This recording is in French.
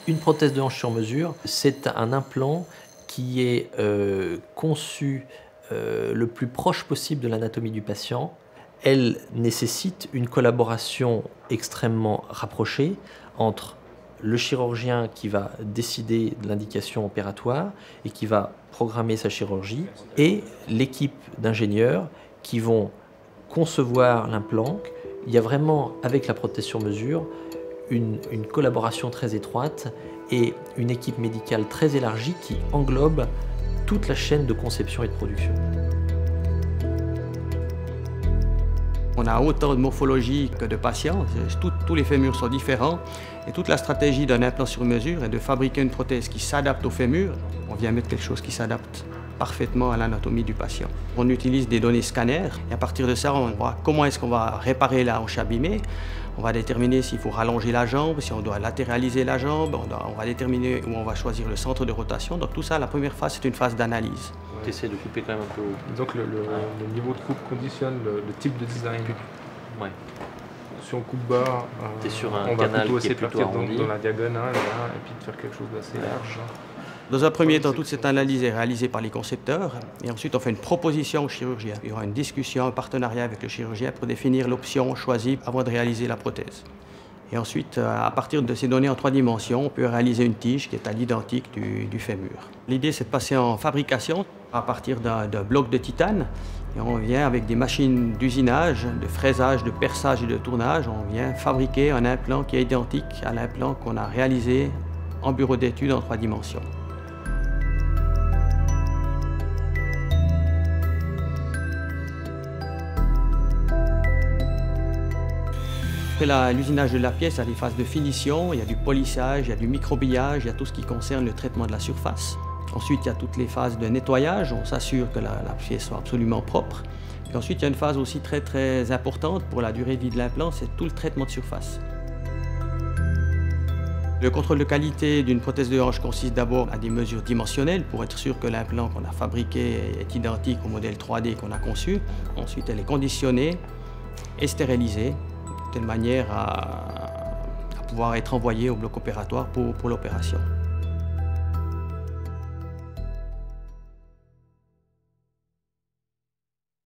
Une prothèse de hanche sur mesure, c'est un implant qui est conçu le plus proche possible de l'anatomie du patient. Elle nécessite une collaboration extrêmement rapprochée entre le chirurgien qui va décider de l'indication opératoire et qui va programmer sa chirurgie et l'équipe d'ingénieurs qui vont concevoir l'implant. Il y a vraiment, avec la prothèse sur mesure, une collaboration très étroite et une équipe médicale très élargie qui englobe toute la chaîne de conception et de production. On a autant de morphologie que de patients, tous les fémurs sont différents et toute la stratégie d'un implant sur mesure est de fabriquer une prothèse qui s'adapte au fémur. On vient mettre quelque chose qui s'adapte parfaitement à l'anatomie du patient. On utilise des données scanners et à partir de ça, on voit comment est-ce qu'on va réparer la hanche abîmée. On va déterminer s'il faut rallonger la jambe, si on doit latéraliser la jambe, on va déterminer où on va choisir le centre de rotation. Donc tout ça, la première phase, c'est une phase d'analyse. Tu essaies de couper quand même un peu haut. Donc le niveau de coupe conditionne le type de design. Ouais. Si on coupe bas, T'es sur un on va canal plutôt qui est essayer de plutôt partir arrondi. dans la diagonale là, et puis de faire quelque chose d'assez large. Dans un premier temps, toute cette analyse est réalisée par les concepteurs et ensuite on fait une proposition au chirurgien. Il y aura une discussion, un partenariat avec le chirurgien pour définir l'option choisie avant de réaliser la prothèse. Et ensuite, à partir de ces données en 3 dimensions, on peut réaliser une tige qui est à l'identique du fémur. L'idée, c'est de passer en fabrication à partir d'un bloc de titane. Et on vient avec des machines d'usinage, de fraisage, de perçage et de tournage, on vient fabriquer un implant qui est identique à l'implant qu'on a réalisé en bureau d'études en 3 dimensions. Après l'usinage de la pièce, il y a des phases de finition, il y a du polissage, il y a du microbillage, il y a tout ce qui concerne le traitement de la surface. Ensuite, il y a toutes les phases de nettoyage, on s'assure que la pièce soit absolument propre. Puis ensuite, il y a une phase aussi très importante pour la durée de vie de l'implant, c'est tout le traitement de surface. Le contrôle de qualité d'une prothèse de hanche consiste d'abord à des mesures dimensionnelles pour être sûr que l'implant qu'on a fabriqué est identique au modèle 3D qu'on a conçu. Ensuite, elle est conditionnée et stérilisée de telle manière à pouvoir être envoyée au bloc opératoire pour l'opération.